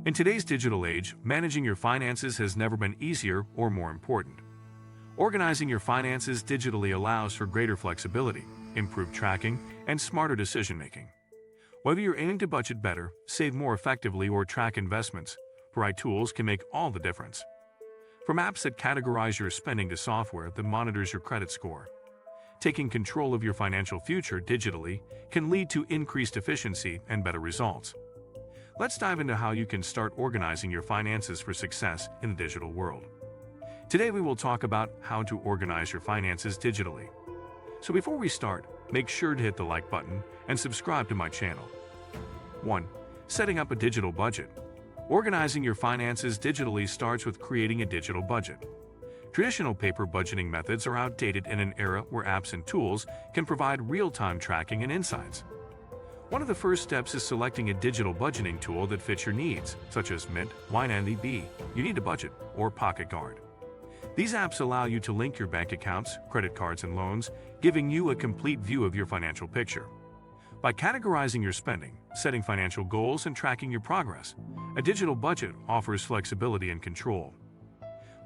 In today's digital age, managing your finances has never been easier or more important. Organizing your finances digitally allows for greater flexibility, improved tracking, and smarter decision-making. Whether you're aiming to budget better, save more effectively, or track investments, the right tools can make all the difference. From apps that categorize your spending to software that monitors your credit score, taking control of your financial future digitally can lead to increased efficiency and better results. Let's dive into how you can start organizing your finances for success in the digital world. Today we will talk about how to organize your finances digitally. So before we start, make sure to hit the like button and subscribe to my channel. 1. Setting up a digital budget. Organizing your finances digitally starts with creating a digital budget. Traditional paper budgeting methods are outdated in an era where apps and tools can provide real-time tracking and insights. One of the first steps is selecting a digital budgeting tool that fits your needs, such as Mint, YNAB, You Need a Budget, or Pocket Guard. These apps allow you to link your bank accounts, credit cards, and loans, giving you a complete view of your financial picture. By categorizing your spending, setting financial goals, and tracking your progress, a digital budget offers flexibility and control.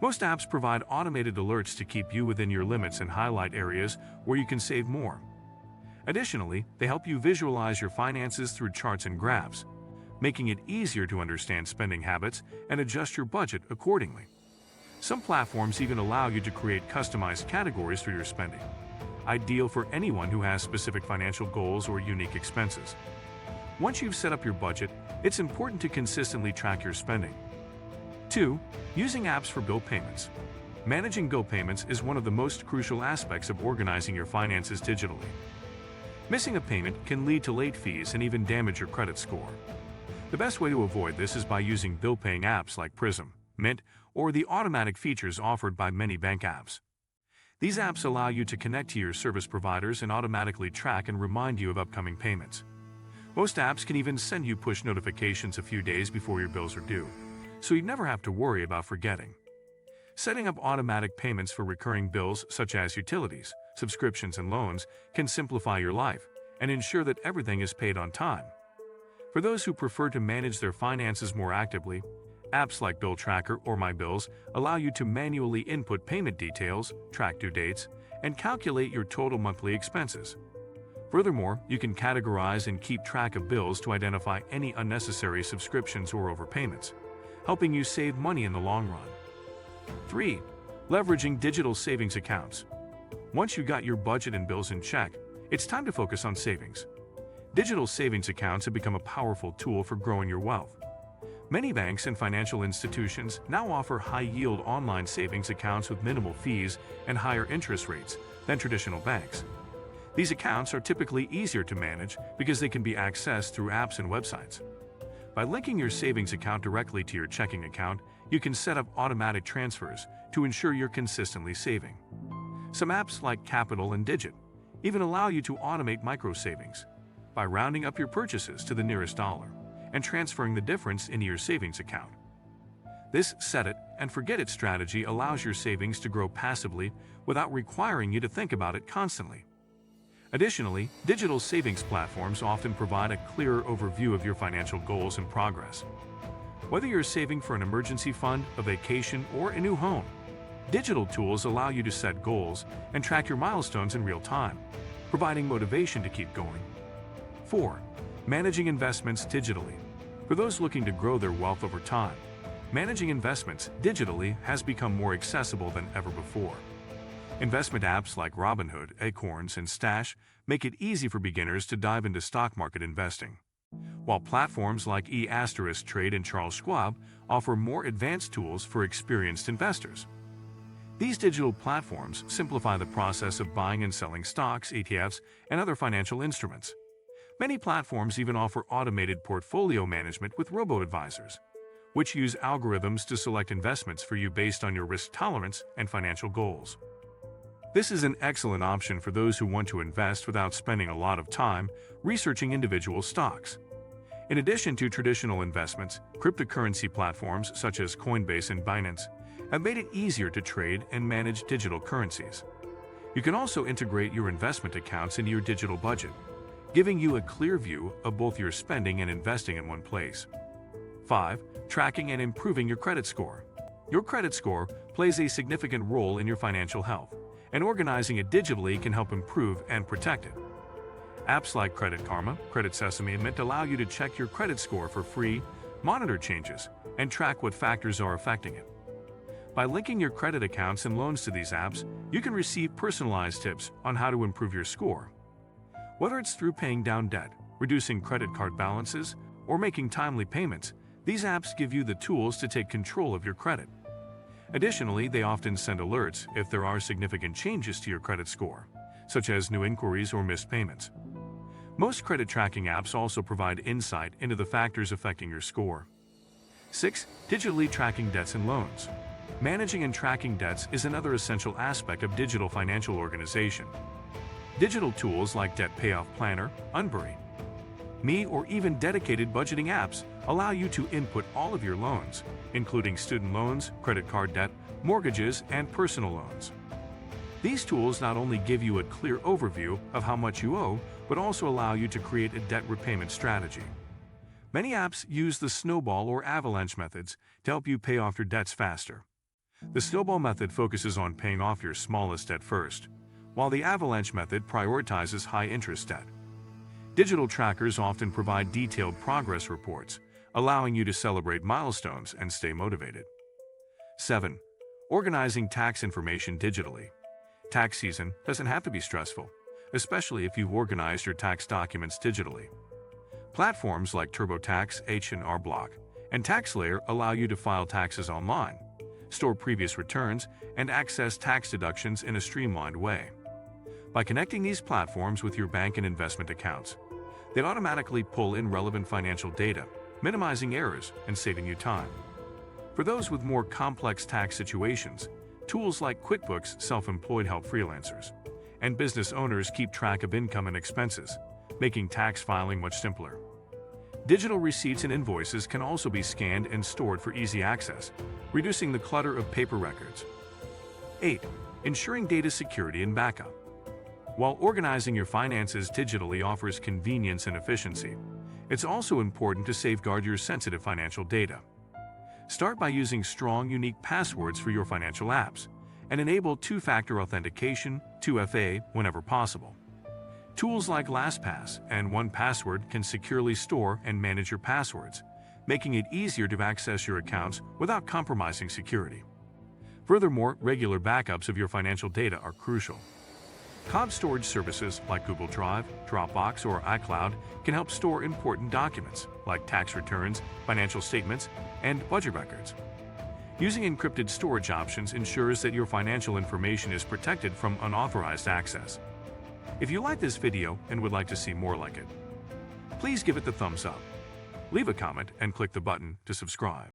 Most apps provide automated alerts to keep you within your limits and highlight areas where you can save more. Additionally, they help you visualize your finances through charts and graphs, making it easier to understand spending habits and adjust your budget accordingly. Some platforms even allow you to create customized categories for your spending, ideal for anyone who has specific financial goals or unique expenses. Once you've set up your budget, it's important to consistently track your spending. 2. Using apps for bill payments. Managing bill payments is one of the most crucial aspects of organizing your finances digitally. Missing a payment can lead to late fees and even damage your credit score. The best way to avoid this is by using bill-paying apps like Prism, Mint, or the automatic features offered by many bank apps. These apps allow you to connect to your service providers and automatically track and remind you of upcoming payments. Most apps can even send you push notifications a few days before your bills are due, so you never have to worry about forgetting. Setting up automatic payments for recurring bills such as utilities, subscriptions, and loans can simplify your life and ensure that everything is paid on time. For those who prefer to manage their finances more actively, apps like Bill Tracker or My Bills allow you to manually input payment details, track due dates, and calculate your total monthly expenses. Furthermore, you can categorize and keep track of bills to identify any unnecessary subscriptions or overpayments, helping you save money in the long run. 3. Leveraging digital savings accounts. Once you got your budget and bills in check, it's time to focus on savings. Digital savings accounts have become a powerful tool for growing your wealth. Many banks and financial institutions now offer high-yield online savings accounts with minimal fees and higher interest rates than traditional banks. These accounts are typically easier to manage because they can be accessed through apps and websites. By linking your savings account directly to your checking account, you can set up automatic transfers to ensure you're consistently saving. Some apps like Capital and Digit even allow you to automate micro-savings by rounding up your purchases to the nearest dollar and transferring the difference into your savings account. This set-it-and-forget-it strategy allows your savings to grow passively without requiring you to think about it constantly. Additionally, digital savings platforms often provide a clearer overview of your financial goals and progress. Whether you're saving for an emergency fund, a vacation, or a new home, digital tools allow you to set goals and track your milestones in real time, providing motivation to keep going. 4. Managing investments digitally. For those looking to grow their wealth over time, managing investments digitally has become more accessible than ever before. Investment apps like Robinhood, Acorns, and Stash make it easy for beginners to dive into stock market investing, while platforms like eTrade and Charles Schwab offer more advanced tools for experienced investors. These digital platforms simplify the process of buying and selling stocks, ETFs, and other financial instruments. Many platforms even offer automated portfolio management with robo-advisors, which use algorithms to select investments for you based on your risk tolerance and financial goals. This is an excellent option for those who want to invest without spending a lot of time researching individual stocks. In addition to traditional investments, cryptocurrency platforms such as Coinbase and Binance have made it easier to trade and manage digital currencies. You can also integrate your investment accounts into your digital budget, giving you a clear view of both your spending and investing in one place. 5. Tracking and improving your credit score. Your credit score plays a significant role in your financial health, and organizing it digitally can help improve and protect it. Apps like Credit Karma, Credit Sesame, and Mint allow you to check your credit score for free, monitor changes, and track what factors are affecting it. By linking your credit accounts and loans to these apps, you can receive personalized tips on how to improve your score. Whether it's through paying down debt, reducing credit card balances, or making timely payments, these apps give you the tools to take control of your credit. Additionally, they often send alerts if there are significant changes to your credit score, such as new inquiries or missed payments. Most credit tracking apps also provide insight into the factors affecting your score. 6. Digitally tracking debts and loans. Managing and tracking debts is another essential aspect of digital financial organization. Digital tools like Debt Payoff Planner, Unbury, Me, or even dedicated budgeting apps allow you to input all of your loans, including student loans, credit card debt, mortgages, and personal loans. These tools not only give you a clear overview of how much you owe, but also allow you to create a debt repayment strategy. Many apps use the snowball or avalanche methods to help you pay off your debts faster. The snowball method focuses on paying off your smallest debt first, while the avalanche method prioritizes high-interest debt. Digital trackers often provide detailed progress reports, allowing you to celebrate milestones and stay motivated. 7. Organizing tax information digitally. Tax season doesn't have to be stressful, especially if you've organized your tax documents digitally. Platforms like TurboTax, H&R Block, and TaxSlayer allow you to file taxes online, store previous returns, and access tax deductions in a streamlined way. By connecting these platforms with your bank and investment accounts, they automatically pull in relevant financial data, minimizing errors and saving you time. For those with more complex tax situations, tools like QuickBooks Self-Employed help freelancers, and business owners keep track of income and expenses, making tax filing much simpler. Digital receipts and invoices can also be scanned and stored for easy access, reducing the clutter of paper records. 8. Ensuring data security and backup. While organizing your finances digitally offers convenience and efficiency, it's also important to safeguard your sensitive financial data. Start by using strong, unique passwords for your financial apps, and enable two-factor authentication, 2FA, whenever possible. Tools like LastPass and 1Password can securely store and manage your passwords, making it easier to access your accounts without compromising security. Furthermore, regular backups of your financial data are crucial. Cloud storage services like Google Drive, Dropbox, or iCloud can help store important documents like tax returns, financial statements, and budget records. Using encrypted storage options ensures that your financial information is protected from unauthorized access. If you like this video and would like to see more like it, please give it the thumbs up, leave a comment, and click the button to subscribe.